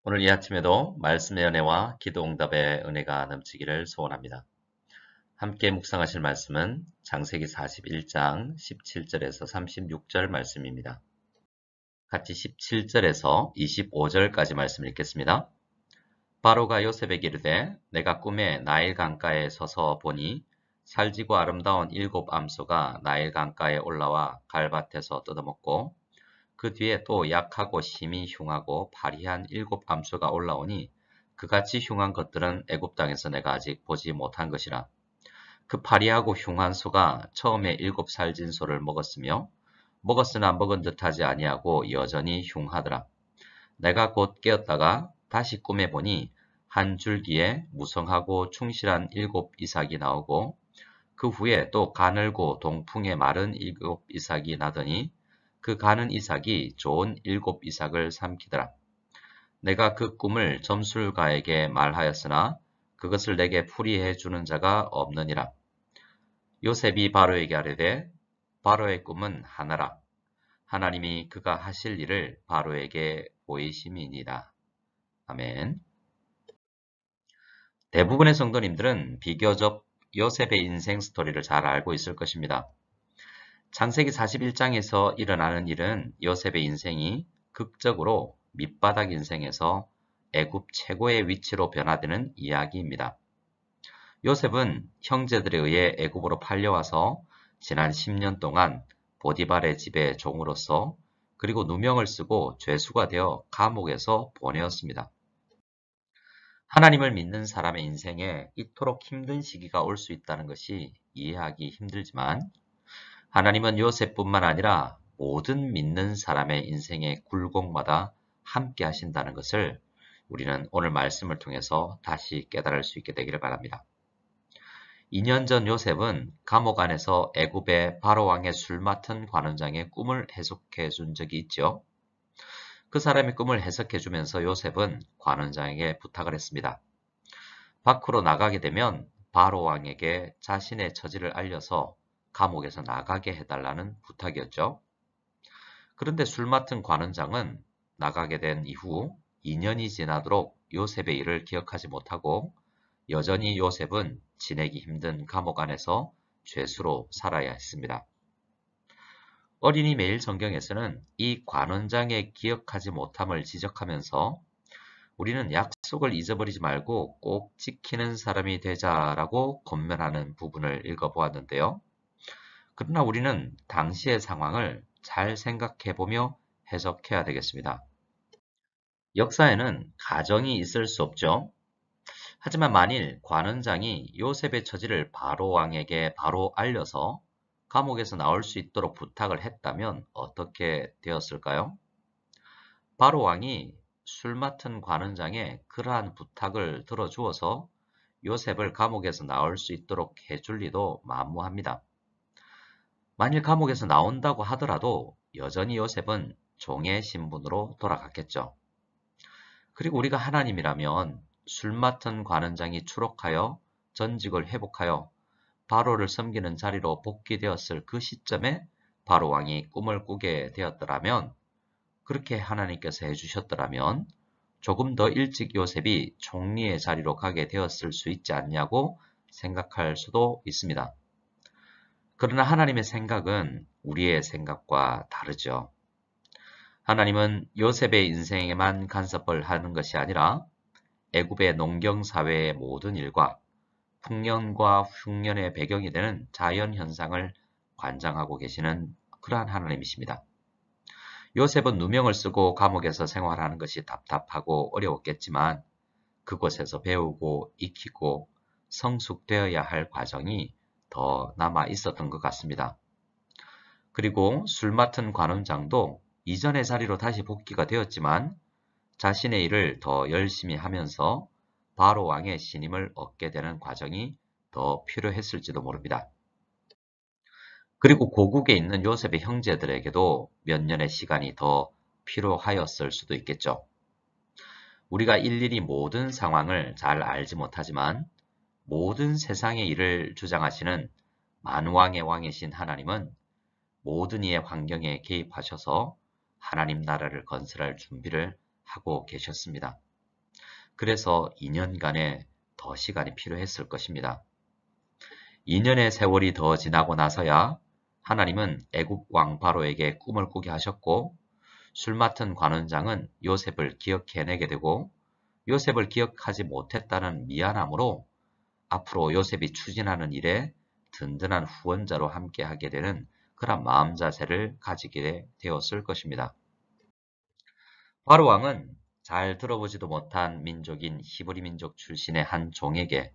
오늘 이 아침에도 말씀의 은혜와 기도 응답의 은혜가 넘치기를 소원합니다. 함께 묵상하실 말씀은 창세기 41장 17절에서 36절 말씀입니다. 같이 17절에서 25절까지 말씀 읽겠습니다. 바로가 요셉에게 이르되 내가 꿈에 나일 강가에 서서 보니 살지고 아름다운 7 암소가 나일 강가에 올라와 갈밭에서 뜯어먹고 그 뒤에 또 약하고 심히 흉하고 파리한 7 암소가 올라오니 그같이 흉한 것들은 애굽 땅에서 내가 아직 보지 못한 것이라. 그 파리하고 흉한 소가 처음에 7 살진 소를 먹었으며 먹었으나 먹은 듯하지 아니하고 여전히 흉하더라. 내가 곧 깨었다가 다시 꿈에 보니 한 줄기에 무성하고 충실한 7 이삭이 나오고 그 후에 또 가늘고 동풍에 마른 7 이삭이 나더니 그 가는 이삭이 좋은 7 이삭을 삼키더라. 내가 그 꿈을 점술가에게 말하였으나 그것을 내게 풀이해 주는 자가 없느니라. 요셉이 바로에게 아뢰되 바로의 꿈은 하나라. 하나님이 그가 하실 일을 바로에게 보이심이니이다. 아멘. 대부분의 성도님들은 비교적 요셉의 인생 스토리를 잘 알고 있을 것입니다. 창세기 41장에서 일어나는 일은 요셉의 인생이 극적으로 밑바닥 인생에서 애굽 최고의 위치로 변화되는 이야기입니다. 요셉은 형제들에 의해 애굽으로 팔려와서 지난 10년 동안 보디발의 집에 종으로서 그리고 누명을 쓰고 죄수가 되어 감옥에서 보내었습니다. 하나님을 믿는 사람의 인생에 이토록 힘든 시기가 올 수 있다는 것이 이해하기 힘들지만 하나님은 요셉뿐만 아니라 모든 믿는 사람의 인생의 굴곡마다 함께 하신다는 것을 우리는 오늘 말씀을 통해서 다시 깨달을 수 있게 되기를 바랍니다. 2년 전 요셉은 감옥 안에서 애굽의 바로왕의 술 맡은 관원장의 꿈을 해석해 준 적이 있죠. 그 사람의 꿈을 해석해 주면서 요셉은 관원장에게 부탁을 했습니다. 밖으로 나가게 되면 바로왕에게 자신의 처지를 알려서 감옥에서 나가게 해달라는 부탁이었죠. 그런데 술 맡은 관원장은 나가게 된 이후 2년이 지나도록 요셉의 일을 기억하지 못하고 여전히 요셉은 지내기 힘든 감옥 안에서 죄수로 살아야 했습니다. 어린이 매일 성경에서는 이 관원장의 기억하지 못함을 지적하면서 우리는 약속을 잊어버리지 말고 꼭 지키는 사람이 되자라고 권면하는 부분을 읽어보았는데요. 그러나 우리는 당시의 상황을 잘 생각해보며 해석해야 되겠습니다. 역사에는 가정이 있을 수 없죠. 하지만 만일 관원장이 요셉의 처지를 바로왕에게 바로 알려서 감옥에서 나올 수 있도록 부탁을 했다면 어떻게 되었을까요? 바로왕이 술 맡은 관원장의 그러한 부탁을 들어주어서 요셉을 감옥에서 나올 수 있도록 해줄 리도 만무합니다. 만일 감옥에서 나온다고 하더라도 여전히 요셉은 종의 신분으로 돌아갔겠죠. 그리고 우리가 하나님이라면 술 맡은 관원장이 추록하여 전직을 회복하여 바로를 섬기는 자리로 복귀되었을 그 시점에 바로 왕이 꿈을 꾸게 되었더라면, 그렇게 하나님께서 해주셨더라면 조금 더 일찍 요셉이 총리의 자리로 가게 되었을 수 있지 않냐고 생각할 수도 있습니다. 그러나 하나님의 생각은 우리의 생각과 다르죠. 하나님은 요셉의 인생에만 간섭을 하는 것이 아니라 애굽의 농경사회의 모든 일과 풍년과 흉년의 배경이 되는 자연현상을 관장하고 계시는 그러한 하나님이십니다. 요셉은 누명을 쓰고 감옥에서 생활하는 것이 답답하고 어려웠겠지만 그곳에서 배우고 익히고 성숙되어야 할 과정이 더 남아 있었던 것 같습니다. 그리고 술 맡은 관원장도 이전의 자리로 다시 복귀가 되었지만 자신의 일을 더 열심히 하면서 바로 왕의 신임을 얻게 되는 과정이 더 필요했을지도 모릅니다. 그리고 고국에 있는 요셉의 형제들에게도 몇 년의 시간이 더 필요하였을 수도 있겠죠. 우리가 일일이 모든 상황을 잘 알지 못하지만 모든 세상의 일을 주장하시는 만왕의 왕이신 하나님은 모든 이의 환경에 개입하셔서 하나님 나라를 건설할 준비를 하고 계셨습니다. 그래서 2년간의 더 시간이 필요했을 것입니다. 2년의 세월이 더 지나고 나서야 하나님은 애굽 왕 바로에게 꿈을 꾸게 하셨고 술 맡은 관원장은 요셉을 기억해내게 되고 요셉을 기억하지 못했다는 미안함으로 앞으로 요셉이 추진하는 일에 든든한 후원자로 함께하게 되는 그런 마음 자세를 가지게 되었을 것입니다. 바로 왕은 잘 들어보지도 못한 민족인 히브리 민족 출신의 한 종에게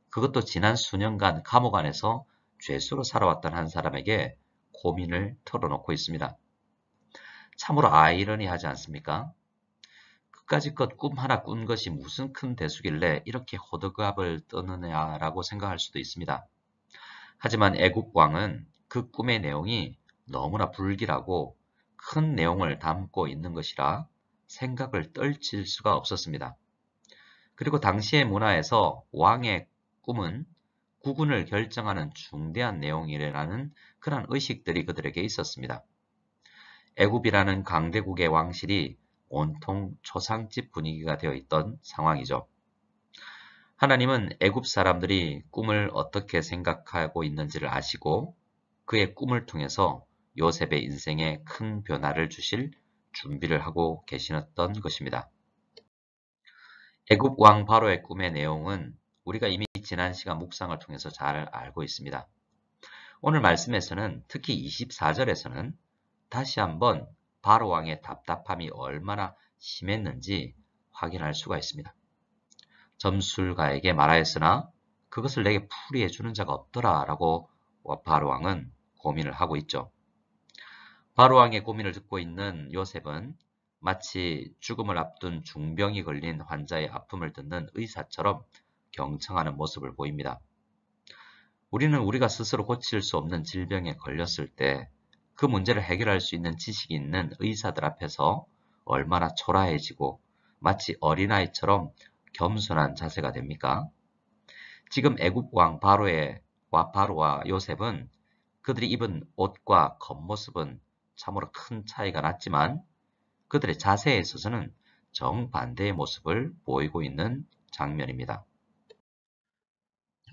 그것도 지난 수년간 감옥 안에서 죄수로 살아왔던 한 사람에게 고민을 털어놓고 있습니다. 참으로 아이러니하지 않습니까? 그까짓것 꿈 하나 꾼 것이 무슨 큰 대수길래 이렇게 호들갑을 떠느냐라고 생각할 수도 있습니다. 하지만 애굽 왕은 그 꿈의 내용이 너무나 불길하고 큰 내용을 담고 있는 것이라 생각을 떨칠 수가 없었습니다. 그리고 당시의 문화에서 왕의 꿈은 국운을 결정하는 중대한 내용이라는 그런 의식들이 그들에게 있었습니다. 애굽이라는 강대국의 왕실이 온통 초상집 분위기가 되어 있던 상황이죠. 하나님은 애굽 사람들이 꿈을 어떻게 생각하고 있는지를 아시고 그의 꿈을 통해서 요셉의 인생에 큰 변화를 주실 준비를 하고 계시던 것입니다. 애굽 왕 바로의 꿈의 내용은 우리가 이미 지난 시간 묵상을 통해서 잘 알고 있습니다. 오늘 말씀에서는 특히 24절에서는 다시 한번 바로 왕의 답답함이 얼마나 심했는지 확인할 수가 있습니다. 점술가에게 말하였으나 그것을 내게 풀이해 주는 자가 없더라 라고 바로 왕은 고민을 하고 있죠. 바로 왕의 고민을 듣고 있는 요셉은 마치 죽음을 앞둔 중병이 걸린 환자의 아픔을 듣는 의사처럼 경청하는 모습을 보입니다. 우리는 우리가 스스로 고칠 수 없는 질병에 걸렸을 때 그 문제를 해결할 수 있는 지식이 있는 의사들 앞에서 얼마나 초라해지고 마치 어린아이처럼 겸손한 자세가 됩니까? 지금 애굽 왕 바로와 요셉은 그들이 입은 옷과 겉모습은 참으로 큰 차이가 났지만 그들의 자세에 있어서는 정반대의 모습을 보이고 있는 장면입니다.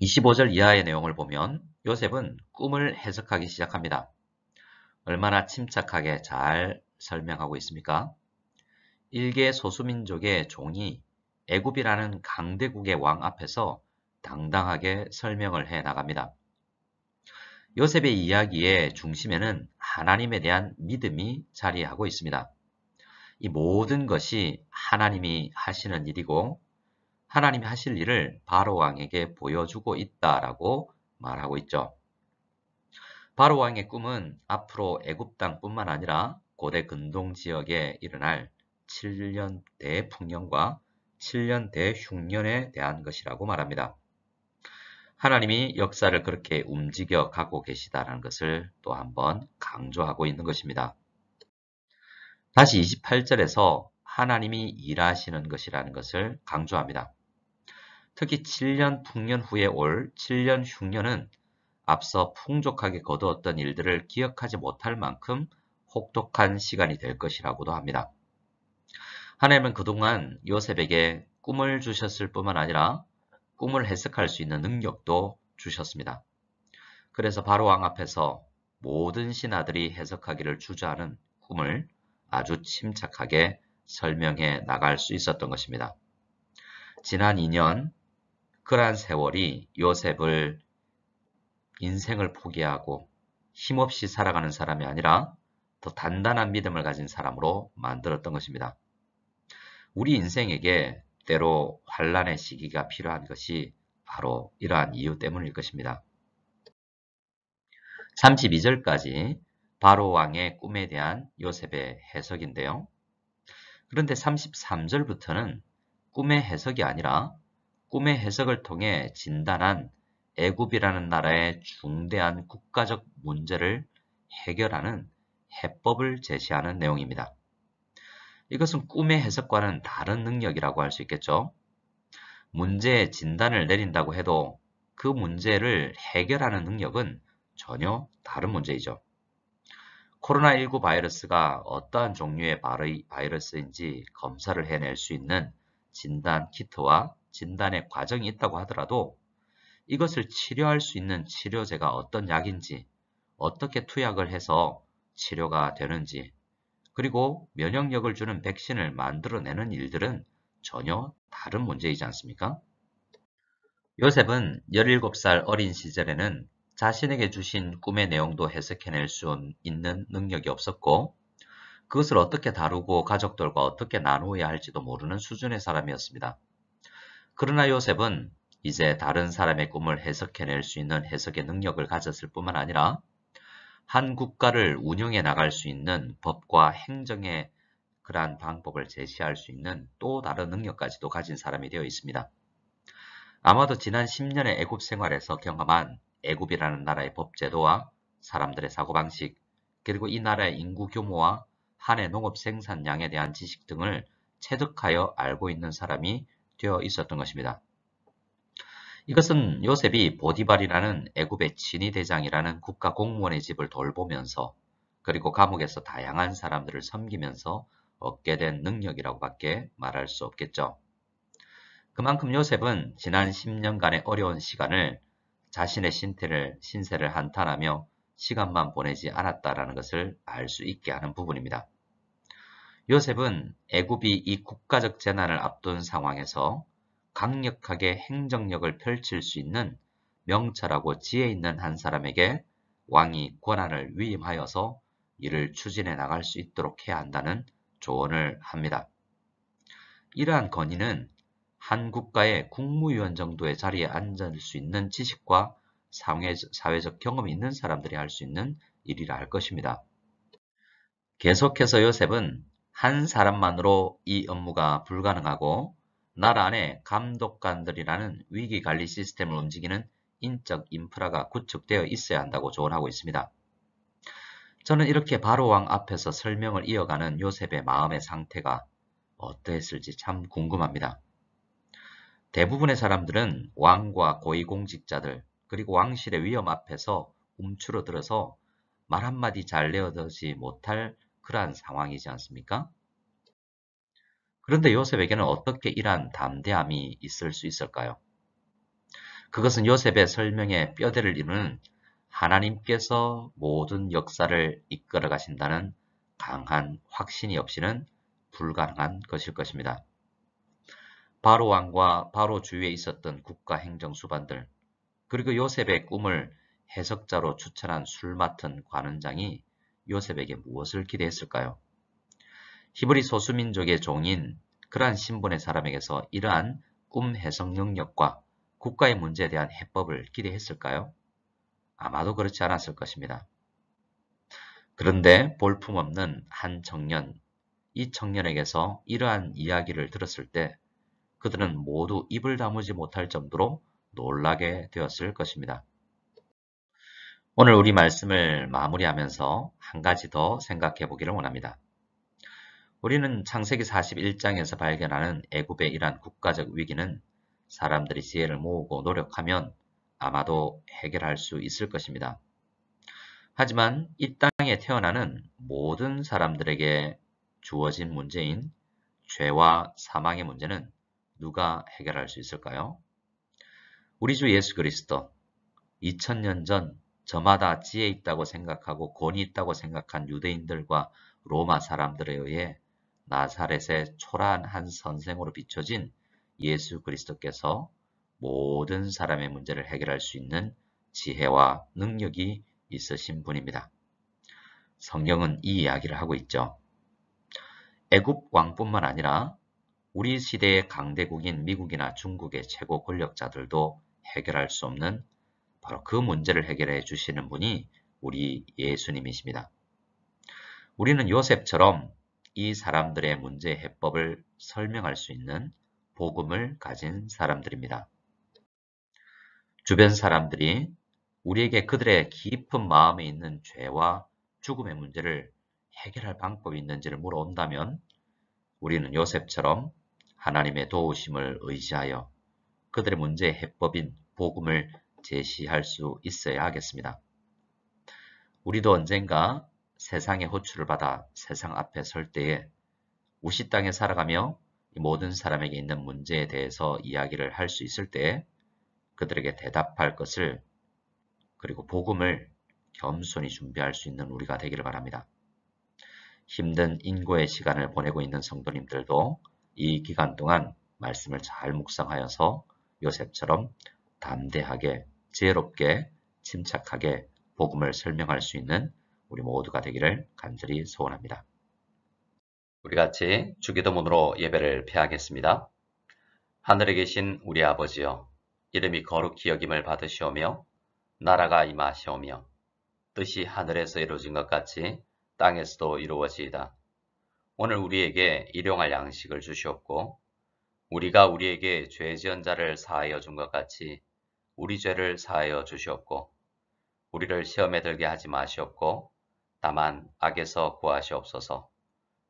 25절 이하의 내용을 보면 요셉은 꿈을 해석하기 시작합니다. 얼마나 침착하게 잘 설명하고 있습니까? 일개 소수민족의 종이 애굽이라는 강대국의 왕 앞에서 당당하게 설명을 해 나갑니다. 요셉의 이야기의 중심에는 하나님에 대한 믿음이 자리하고 있습니다. 이 모든 것이 하나님이 하시는 일이고 하나님이 하실 일을 바로 왕에게 보여주고 있다라고 말하고 있죠. 바로 왕의 꿈은 앞으로 애굽 땅뿐만 아니라 고대 근동 지역에 일어날 7년 대풍년과 7년 대흉년에 대한 것이라고 말합니다. 하나님이 역사를 그렇게 움직여 가고 계시다는 것을 또 한번 강조하고 있는 것입니다. 다시 28절에서 하나님이 일하시는 것이라는 것을 강조합니다. 특히 7년 풍년 후에 올 7년 흉년은 앞서 풍족하게 거두었던 일들을 기억하지 못할 만큼 혹독한 시간이 될 것이라고도 합니다. 하나님은 그동안 요셉에게 꿈을 주셨을 뿐만 아니라 꿈을 해석할 수 있는 능력도 주셨습니다. 그래서 바로 왕 앞에서 모든 신하들이 해석하기를 주저하는 꿈을 아주 침착하게 설명해 나갈 수 있었던 것입니다. 지난 2년 그러한 세월이 요셉을 인생을 포기하고 힘없이 살아가는 사람이 아니라 더 단단한 믿음을 가진 사람으로 만들었던 것입니다. 우리 인생에게 때로 환란의 시기가 필요한 것이 바로 이러한 이유 때문일 것입니다. 32절까지 바로 왕의 꿈에 대한 요셉의 해석인데요. 그런데 33절부터는 꿈의 해석이 아니라 꿈의 해석을 통해 진단한 애굽이라는 나라의 중대한 국가적 문제를 해결하는 해법을 제시하는 내용입니다. 이것은 꿈의 해석과는 다른 능력이라고 할 수 있겠죠. 문제의 진단을 내린다고 해도 그 문제를 해결하는 능력은 전혀 다른 문제이죠. 코로나19 바이러스가 어떠한 종류의 바이러스인지 검사를 해낼 수 있는 진단 키트와 진단의 과정이 있다고 하더라도 이것을 치료할 수 있는 치료제가 어떤 약인지, 어떻게 투약을 해서 치료가 되는지, 그리고 면역력을 주는 백신을 만들어내는 일들은 전혀 다른 문제이지 않습니까? 요셉은 17살 어린 시절에는 자신에게 주신 꿈의 내용도 해석해낼 수 있는 능력이 없었고, 그것을 어떻게 다루고 가족들과 어떻게 나누어야 할지도 모르는 수준의 사람이었습니다. 그러나 요셉은 이제 다른 사람의 꿈을 해석해낼 수 있는 해석의 능력을 가졌을 뿐만 아니라 한 국가를 운영해 나갈 수 있는 법과 행정의 그러한 방법을 제시할 수 있는 또 다른 능력까지도 가진 사람이 되어 있습니다. 아마도 지난 10년의 애굽 생활에서 경험한 애굽이라는 나라의 법제도와 사람들의 사고방식, 그리고 이 나라의 인구 규모와 한 해 농업 생산량에 대한 지식 등을 체득하여 알고 있는 사람이 되어 있었던 것입니다. 이것은 요셉이 보디발이라는 애굽의 진위대장이라는 국가 공무원의 집을 돌보면서 그리고 감옥에서 다양한 사람들을 섬기면서 얻게 된 능력이라고 밖에 말할 수 없겠죠. 그만큼 요셉은 지난 10년간의 어려운 시간을 자신의 신세를 한탄하며 시간만 보내지 않았다라는 것을 알 수 있게 하는 부분입니다. 요셉은 애굽이 이 국가적 재난을 앞둔 상황에서 강력하게 행정력을 펼칠 수 있는 명철하고 지혜 있는 한 사람에게 왕이 권한을 위임하여서 이를 추진해 나갈 수 있도록 해야 한다는 조언을 합니다. 이러한 건의는 한 국가의 국무위원 정도의 자리에 앉을 수 있는 지식과 사회적 경험이 있는 사람들이 할 수 있는 일이라 할 것입니다. 계속해서 요셉은 한 사람만으로 이 업무가 불가능하고 나라 안에 감독관들이라는 위기관리 시스템을 움직이는 인적 인프라가 구축되어 있어야 한다고 조언하고 있습니다. 저는 이렇게 바로왕 앞에서 설명을 이어가는 요셉의 마음의 상태가 어떠했을지 참 궁금합니다. 대부분의 사람들은 왕과 고위공직자들 그리고 왕실의 위험 앞에서 움츠러들어서 말 한마디 잘 내어놓지 못할 그러한 상황이지 않습니까? 그런데 요셉에게는 어떻게 이러한 담대함이 있을 수 있을까요? 그것은 요셉의 설명에 뼈대를 이루는 하나님께서 모든 역사를 이끌어 가신다는 강한 확신이 없이는 불가능한 것일 것입니다. 바로 왕과 바로 주위에 있었던 국가 행정 수반들, 그리고 요셉의 꿈을 해석자로 추천한 술 맡은 관원장이 요셉에게 무엇을 기대했을까요? 히브리 소수민족의 종인 그러한 신분의 사람에게서 이러한 꿈 해석 능력과 국가의 문제에 대한 해법을 기대했을까요? 아마도 그렇지 않았을 것입니다. 그런데 볼품없는 한 청년, 이 청년에게서 이러한 이야기를 들었을 때 그들은 모두 입을 다무지 못할 정도로 놀라게 되었을 것입니다. 오늘 우리 말씀을 마무리하면서 한 가지 더 생각해 보기를 원합니다. 우리는 창세기 41장에서 발견하는 애굽의 이러한 국가적 위기는 사람들이 지혜를 모으고 노력하면 아마도 해결할 수 있을 것입니다. 하지만 이 땅에 태어나는 모든 사람들에게 주어진 문제인 죄와 사망의 문제는 누가 해결할 수 있을까요? 우리 주 예수 그리스도 2000년 전 저마다 지혜 있다고 생각하고 권위 있다고 생각한 유대인들과 로마 사람들에 의해 나사렛의 초라한 한 선생으로 비춰진 예수 그리스도께서 모든 사람의 문제를 해결할 수 있는 지혜와 능력이 있으신 분입니다. 성경은 이 이야기를 하고 있죠. 애굽 왕뿐만 아니라 우리 시대의 강대국인 미국이나 중국의 최고 권력자들도 해결할 수 없는 바로 그 문제를 해결해 주시는 분이 우리 예수님이십니다. 우리는 요셉처럼 이 사람들의 문제 해법을 설명할 수 있는 복음을 가진 사람들입니다. 주변 사람들이 우리에게 그들의 깊은 마음에 있는 죄와 죽음의 문제를 해결할 방법이 있는지를 물어온다면 우리는 요셉처럼 하나님의 도우심을 의지하여 그들의 문제의 해법인 복음을 제시할 수 있어야 하겠습니다. 우리도 언젠가 세상의 호출을 받아 세상 앞에 설 때에 우시 땅에 살아가며 이 모든 사람에게 있는 문제에 대해서 이야기를 할 수 있을 때 그들에게 대답할 것을 그리고 복음을 겸손히 준비할 수 있는 우리가 되기를 바랍니다. 힘든 인고의 시간을 보내고 있는 성도님들도 이 기간 동안 말씀을 잘 묵상하여서 요셉처럼 담대하게, 지혜롭게, 침착하게 복음을 설명할 수 있는 우리 모두가 되기를 간절히 소원합니다. 우리 같이 주기도문으로 예배를 폐하겠습니다. 하늘에 계신 우리 아버지여, 이름이 거룩히 여김을 받으시오며 나라가 임하시오며 뜻이 하늘에서 이루어진 것 같이 땅에서도 이루어지이다. 오늘 우리에게 일용할 양식을 주시옵고 우리가 우리에게 죄 지은 자를 사하여 준 것 같이 우리 죄를 사하여 주시옵고 우리를 시험에 들게 하지 마시옵고 다만 악에서 구하시옵소서.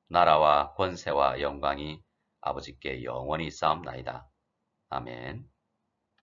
나라와 권세와 영광이 아버지께 영원히 쌓옵나이다. 아멘.